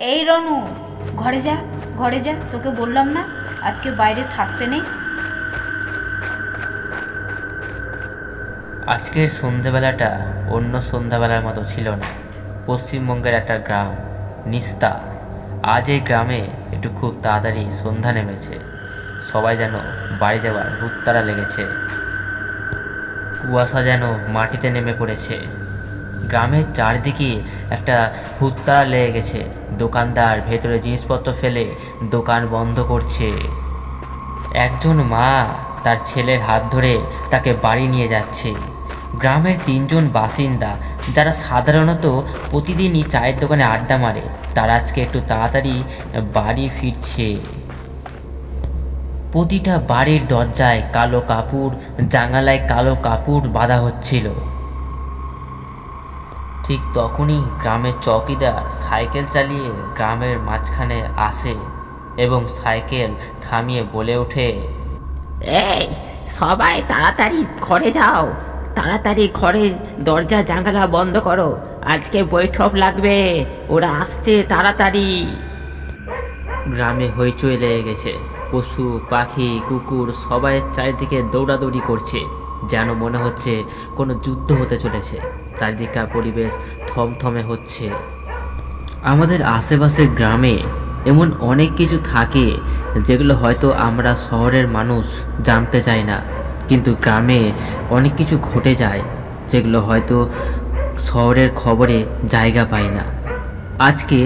এই রনু, ঘরে যা, ঘরে যা, তোকে বললাম না আজকে বাইরে থাকতে নেই। আজকের সন্ধ্যাবেলাটা অন্য সন্ধ্যাবেলার মতো ছিল না। পশ্চিমবঙ্গের একটা গ্রাম, নিস্তা। আজ এই গ্রামে একটু খুব তাড়াতাড়ি সন্ধ্যা নেমেছে। সবাই যেন বাড়ি যাওয়ার হুত্তারা লেগেছে। কুয়াশা যেন মাটিতে নেমে পড়েছে। গ্রামের চারদিকে একটা হুত্তারা লেগে গেছে। দোকানদার ভেতরে জিনিসপত্র ফেলে দোকান বন্ধ করছে। একজন মা তার ছেলের হাত ধরে তাকে বাড়ি নিয়ে যাচ্ছে। গ্রামের তিনজন বাসিন্দা যারা সাধারণত প্রতিদিনই চায়ের দোকানে আড্ডা মারে, তারা আজকে একটু তাড়াতাড়ি বাড়ি ফিরছে। প্রতিটা বাড়ির দরজায় কালো কাপড়, জানালায় কালো কাপড় বাঁধা হচ্ছিল। ঠিক তখনই গ্রামের চৌকিদার সাইকেল চালিয়ে গ্রামের মাঝখানে আসে এবং সাইকেল থামিয়ে বলে ওঠে, এই সবাই তাড়াতাড়ি ঘরে যাও, তাড়াতাড়ি ঘরে দরজা জানালা বন্ধ করো, আজকে বৈঠক লাগবে, ওরা আসছে তাড়াতাড়ি। গ্রামে হইচই লেগে গেছে। পশু পাখি কুকুর সবাই চারিদিকে দৌড়াদৌড়ি করছে, যেন মনে হচ্ছে কোনো যুদ্ধ হতে চলেছে। চারিদিককার পরিবেশ থমথমে হচ্ছে। আমাদের আশেপাশের গ্রামে এমন অনেক কিছু থাকে যেগুলো হয়তো আমরা শহরের মানুষ জানতে চাই না, কিন্তু গ্রামে অনেক কিছু ঘটে যায় যেগুলো হয়তো শহরের খবরে জায়গা পায় না। আজকে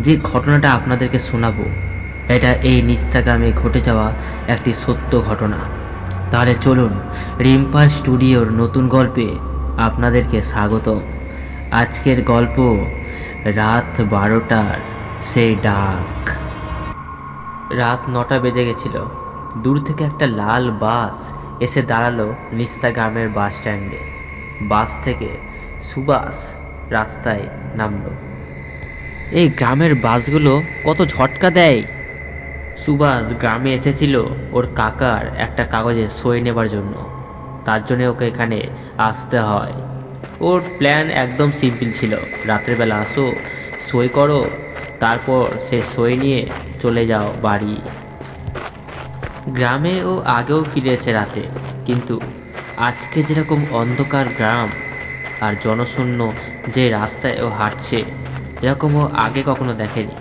যে ঘটনাটা আপনাদেরকে শোনাবো, এটা এই নিস্তা গ্রামে ঘটে যাওয়া একটি সত্য ঘটনা। তাহলে চলুন, রিম্পা স্টুডিওর নতুন গল্পে আপনাদেরকে স্বাগতম। আজকের গল্প রাত 12টার সেই ডাক। রাত 9টা বেজে গেছিল। দূর থেকে একটা লাল বাস এসে দাঁড়ালো নিস্তা গ্রামের বাস স্ট্যান্ডে। বাস থেকে সুভাষ রাস্তায় নামলো। এই গ্রামের বাসগুলো কত ঝটকা দেয়। সুভাষ গ্রামে এসেছিল ওর কাকার একটা কাগজে সই নেবার জন্য। তার জন্য ওকে এখানে আসতে হয়। ওর প্ল্যান একদম সিম্পল ছিল, রাত্রের বেলা আসো, সই করো, তারপর সে সই নিয়ে চলে যাও বাড়ি। গ্রামে ও আগেও ফিরেছে রাতে, কিন্তু আজকে যেরকম অন্ধকার গ্রাম আর জনশূন্য যে রাস্তায় ও হাঁটছে, এরকম ও আগে কখনো দেখেনি।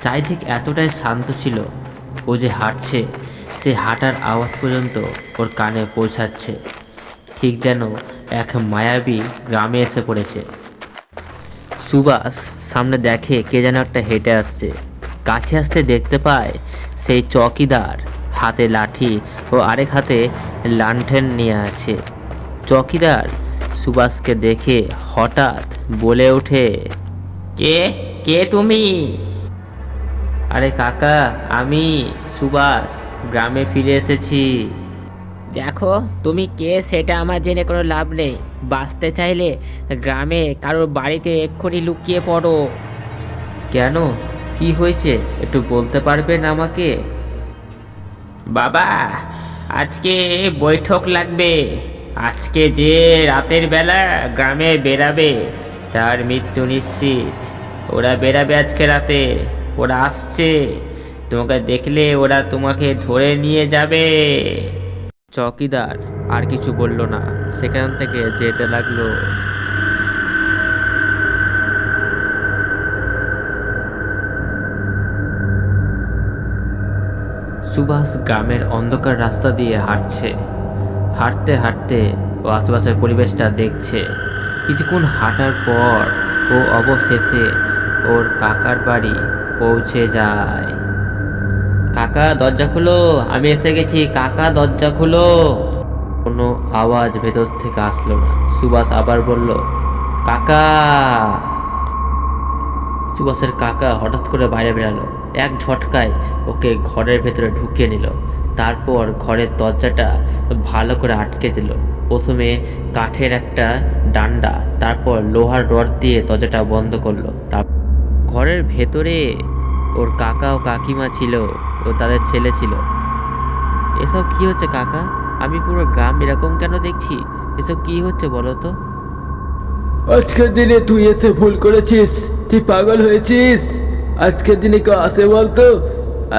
চারিদিক এতটাই শান্ত ছিল, ও যে হাঁটছে সে হাঁটার আওয়াজ পর্যন্ত ওর কানে পৌঁছাচ্ছে, ঠিক যেন এক মায়াবী গ্রামে এসে পড়েছে। সুভাষ সামনে দেখে কে যেন একটা হেঁটে আসছে। কাছে আসতে দেখতে পায় সেই চৌকিদার হাতে লাঠি ও আরেক হাতে লাণ্ঠেন নিয়ে আছে। চৌকিদার সুভাষকে দেখে হঠাৎ বলে ওঠে, কে কে তুমি? আরে কাকা, আমি সুভাষ, গ্রামে ফিরে এসেছি। দেখো, তুমি কে সেটা আমার জেনে কোনো লাভ নেই। বাঁচতে চাইলে গ্রামে কারোর বাড়িতে এক্ষুনি লুকিয়ে পড়ো। কেন, কি হয়েছে একটু বলতে পারবেন আমাকে? বাবা, আজকে বৈঠক লাগবে। আজকে যে রাতের বেলা গ্রামে বেরাবে তার মৃত্যু নিশ্চিত। ওরা বেরাবে আজকে রাতে, ওরা আসছে, তোমাকে দেখলে ওরা তোমাকে ধরে নিয়ে যাবে। চৌকিদার আর কিছু বলল না, সেখান থেকে যেতে লাগলো। সুভাষ গ্রামের অন্ধকার রাস্তা দিয়ে হাঁটছে। হাঁটতে হাঁটতে ও আশেপাশের পরিবেশটা দেখছে। কিছুক্ষণ হাঁটার পর ও অবশেষে ওর কাকার বাড়ি পৌঁছে যায়। কাকা দরজা খুলো, আমি এসে গেছি, কাকা দরজা খুলো। কোনো আওয়াজ ভেতর থেকে আসলো না। সুভাষ আবার বলল, কাকা। সুভাষের কাকা হঠাৎ করে বাইরে বেরালো। এক ঝটকায় ওকে ঘরের ভেতরে ঢুকিয়ে নিল। তারপর ঘরের দরজাটা ভালো করে আটকে দিল। প্রথমে কাঠের একটা ডান্ডা, তারপর লোহার রড দিয়ে দরজাটা বন্ধ করলো। ঘরের ভেতরে ওর কাকা ও কাকিমা ছিল ও তাদের ছেলে ছিল। এসব কি হচ্ছে কাকা? আমি পুরো গ্রাম এরকম কেন দেখছি? এসব কি হচ্ছে বলো তো? আজকের দিনে তুই এসে ভুল করেছিস, তুই পাগল হয়েছিস। আজকের দিনে কেউ আসে বলতো?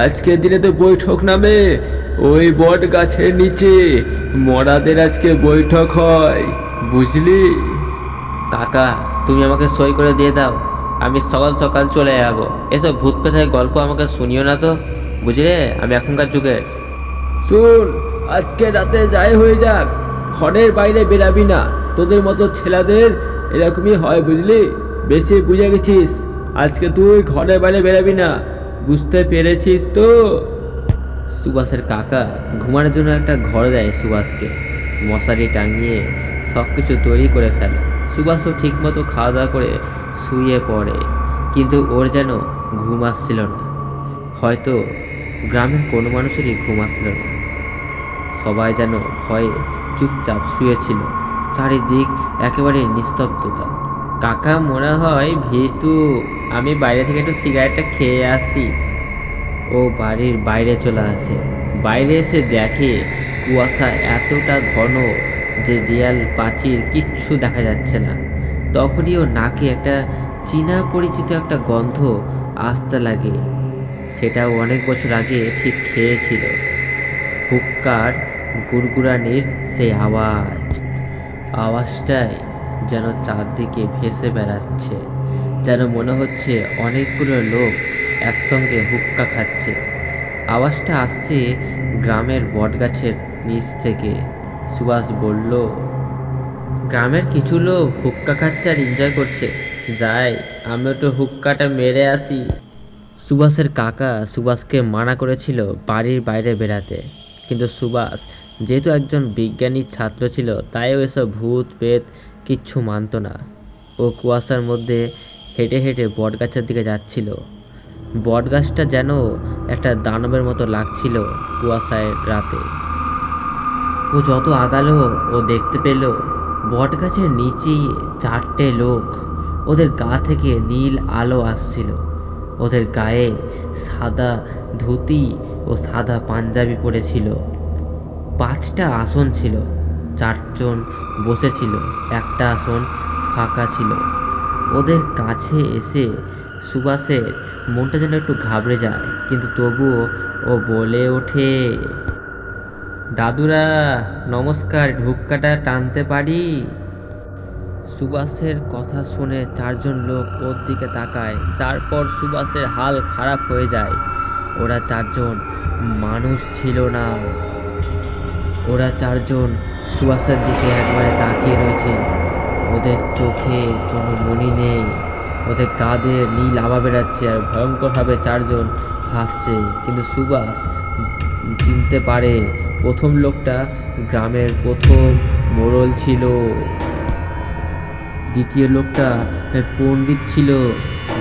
আজকের দিনে তো বৈঠক নামে, ওই বট গাছের নিচে মরাদের আজকে বৈঠক হয়, বুঝলি? কাকা, তুমি আমাকে সই করে দিয়ে দাও, আমি সকাল সকাল চলে যাবো। এসব ভূত পেথায় গল্প আমাকে শুনিও না তো, বুঝলে? আমি এখনকার যুগের। শোন, আজকে রাতে যাই হয়ে যাক, ঘরের বাইরে বেরাবি না। তোদের মতো ছেলেদের এরকমই হয়, বুঝলি? বেশি বুঝে গেছিস। আজকে তুই ঘরের বাইরে বেরাবি না, বুঝতে পেরেছিস তো? সুভাষের কাকা ঘুমানোর জন্য একটা ঘর দেয় সুভাষকে, মশারি টাঙিয়ে সব কিছু তৈরি করে ফেলে। সুভাষও ঠিকমতো খাওয়া দাওয়া করে শুয়ে পড়ে, কিন্তু ওর যেন ঘুম আসছিল না। হয়তো গ্রামের কোনো মানুষেরই ঘুম আসছিল না, সবাই যেন ভয়ে চুপচাপ শুয়েছিল। চারিদিক একেবারে নিস্তব্ধতা। কাকা মনে হয় ভীতু, আমি বাইরে থেকে একটু সিগারেটটা খেয়ে আসি। ও বাড়ির বাইরে চলে আসে। বাইরে এসে দেখে কুয়াশা এতটা ঘন যে দেয়াল প্রাচীর কিচ্ছু দেখা যাচ্ছে না। তখনই ও নাকে একটা চীনা পরিচিত একটা গন্ধ আসতে লাগে। সেটাও অনেক বছর আগে ঠিক খেয়েছিল। হুক্কার গুড়গুড়ানির সেই আওয়াজটাই যেন চারদিকে ভেসে বেড়াচ্ছে, যেন মনে হচ্ছে অনেকগুলো লোক একসঙ্গে হুক্কা খাচ্ছে। আওয়াজটা আসছে গ্রামের বটগাছের নিচ থেকে। সুভাষ বলল, গ্রামের কিছু লোক হুক্কা খাচ্ছে আর এনজয় করছে, যাই আমি একটু হুক্কাটা মেরে আসি। সুভাষের কাকা সুভাষকে মানা করেছিল বাড়ির বাইরে বেরাতে, কিন্তু সুভাষ যেহেতু একজন বিজ্ঞানীর ছাত্র ছিল, তাইও এসব ভূত পেত কিচ্ছু মানত না। ও কুয়াশার মধ্যে হেঁটে হেঁটে বটগাছের দিকে যাচ্ছিল। বটগাছটা যেন একটা দানবের মতো লাগছিল কুয়াশায় রাতে। ও যত আগালো ও দেখতে পেল বটগাছের নিচেই 4টে লোক। ওদের গা থেকে নীল আলো আসছিল। ওদের গায়ে সাদা ধুতি ও সাদা পাঞ্জাবি পরেছিল। 5টা আসন ছিল, 4 জন বসেছিল, একটা আসন ফাঁকা ছিল। ওদের কাছে এসে সুভাষের মনটা যেন একটু ঘাবড়ে যায়, কিন্তু তবুও ও বলে ওঠে, দাদুরা নমস্কার, হুক্কাটা টানতে পারি? সুভাষের কথা শুনে 4 জন লোক ওর দিকে তাকায়। তারপর সুভাষের হাল খারাপ হয়ে যায়। ওরা 4 জন মানুষ ছিল না। ওরা 4 জন সুভাষের দিকে একবারে তাকিয়ে রয়েছে। ওদের চোখে কোনো মনি নেই, ওদের গা দিয়ে নীল আভা বেরাচ্ছে আর ভয়ঙ্করভাবে 4 জন হাসছে। কিন্তু সুভাষ চিনতে পারে প্রথম লোকটা গ্রামের প্রথম মোড়ল ছিল, দ্বিতীয় লোকটা পণ্ডিত ছিল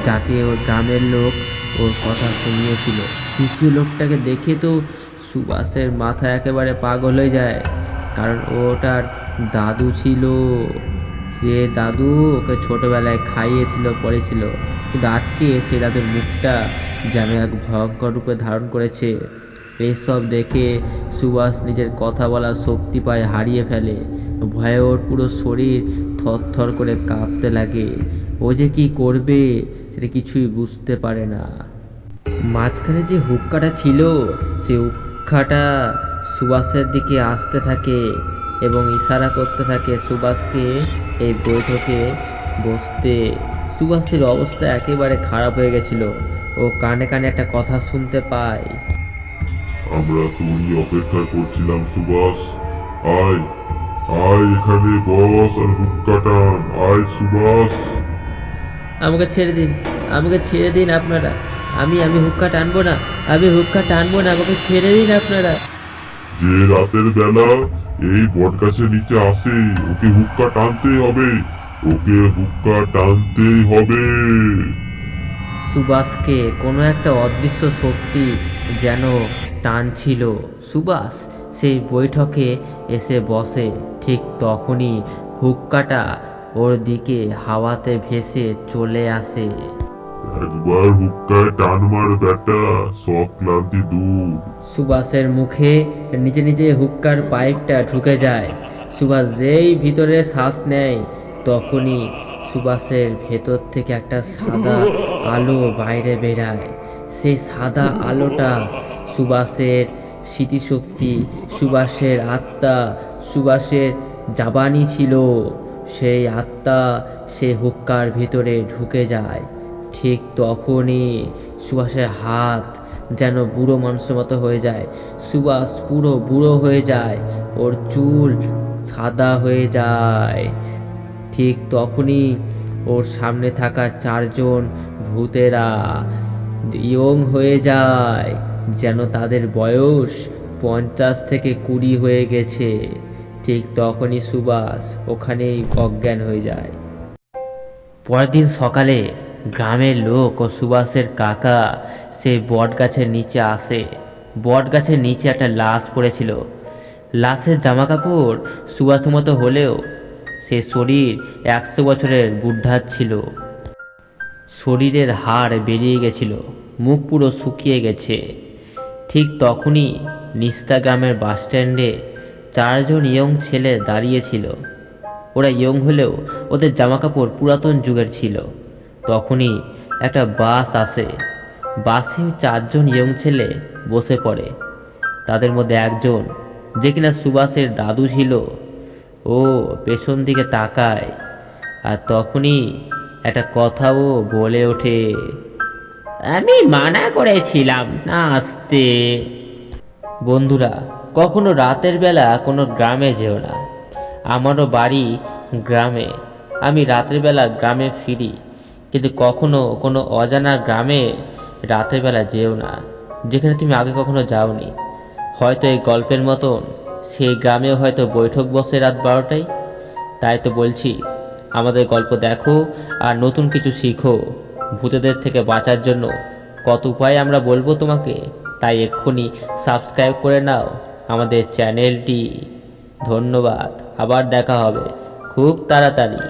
যাকে ওর গ্রামের লোক ওর কথা শুনিয়েছিল। তৃতীয় লোকটাকে দেখে তো সুভাষের মাথা একেবারে পাগল হয়ে যায়, কারণ ওটার দাদু ছিল। সে দাদু ওকে ছোটবেলায় খাইয়েছিল, পড়েছিল, কিন্তু আজকে সে দাদুর মুখটা যেন এক ভয়ঙ্কর রূপে ধারণ করেছে। এইসব দেখে সুভাষ নিজের কথা বলার শক্তি পায় হারিয়ে ফেলে। ভয়ে ওর পুরো শরীর থরথর করে কাঁপতে লাগে। ও যে কি করবে সেটা কিছুই বুঝতে পারে না। মাঝখানে যে হুক্কাটা ছিল, সে হুক্কাটা সুভাষের দিকে আসতে থাকে এবং ইশারা করতে থাকে সুভাষকে এই বৈঠকে বসতে। সুভাষের অবস্থা একেবারে খারাপ হয়ে গেছিল। ও কানে কানে একটা কথা শুনতে পায়, আমরা তোরই অপেক্ষা করছিলাম সুভাষ, আয় আয় এখানে বস আর হুক্কা টান, আয় সুভাষ। আমাকে ছেড়ে দিন, আমাকে ছেড়ে দিন আপনারা, আমি হুক্কা টানবো না, আমি হুক্কা টানবো না, আমাকে ছেড়ে দিন আপনারা। যে রাতের বেলা এই বটগাছের নিচে আসে ওকে হুক্কা টানতেই হবে, ওকে হুক্কা টানতেই হবে। সুভাষকে কোনো একটা অদৃশ্য শক্তি যেন টানছিল। সুভাষ সেই বৈঠকে এসে বসে। ঠিক তখনই হুক্কাটা ওর দিকে হাওয়াতে ভেসে চলে আসে। একবার হুক্কায় টান মার বেটা, সব ক্লান্তি দূর। সুভাষের মুখে নিজে নিজে হুক্কার পাইপটা ঢুকে যায়। সুভাষ যেই ভিতরে শ্বাস নেয়, তখনই সুভাষের ভেতর থেকে একটা সাদা আলো বাইরে বেরায়। সেই সাদা আলোটা সুভাষের স্মৃতিশক্তি, সুভাষের আত্মা, সুভাষের জাবানি ছিল। সেই আত্মা সেই হুক্কার ভিতরে ঢুকে যায়। ঠিক তখনই সুভাষের হাত যেন বুড়ো মানুষের মতো হয়ে যায়। সুভাষ পুরো বুড়ো হয়ে যায়, ওর চুল সাদা হয়ে যায়। ঠিক তখনই ওর সামনে থাকা 4 জন ভূতেরা ইয়ং হয়ে যায়, যেন তাদের বয়স 50 থেকে 20 হয়ে গেছে। ঠিক তখনই সুভাষ ওখানেই অজ্ঞান হয়ে যায়। পরের দিন সকালে গ্রামের লোক ও সুভাষের কাকা সেই বট গাছের নিচে আসে। বট গাছের নিচে একটা লাশ পড়েছিল। লাশের জামা কাপড় সুভাষের মতো হলেও সে শরীর 100 বছরের বুদ্ধা ছিল। শরীরের হাড় বেরিয়ে গেছিল, মুখ পুরো শুকিয়ে গেছে। ঠিক তখনই নিস্তা গ্রামের বাস স্ট্যান্ডে 4 জন ইয়ং ছেলে দাঁড়িয়েছিল। ওরা ইয়ং হলেও ওদের জামাকাপড় পুরাতন যুগের ছিল। তখনই একটা বাস আসে। বাসে 4 জন ইয়ং ছেলে বসে পড়ে। তাদের মধ্যে একজন, যে কিনা সুভাষের দাদু ছিল, ও পেছন দিকে তাকায়। আর তখনই একটা কথাও বলে ওঠে, আমি মানা করেছিলাম না আসতে। বন্ধুরা, কখনো রাতের বেলা কোনো গ্রামে যেও না। আমারও বাড়ি গ্রামে। আমি রাতের বেলা গ্রামে ফিরি, কিন্তু কখনো কোনো অজানা গ্রামে রাতের বেলা যেও না, যেখানে তুমি আগে কখনো যাওনি। হয়তো এই গল্পের মতন সেই গ্রামেও হয়তো বৈঠক বসে রাত 12টায়। তাই তো বলছি, আমাদের গল্প দেখো আর নতুন কিছু শিখো। ভূতেদের থেকে বাঁচার জন্য কত উপায় আমরা বলবো তোমাকে। তাই এক্ষুনি সাবস্ক্রাইব করে নাও আমাদের চ্যানেলটি। ধন্যবাদ, আবার দেখা হবে খুব তাড়াতাড়ি।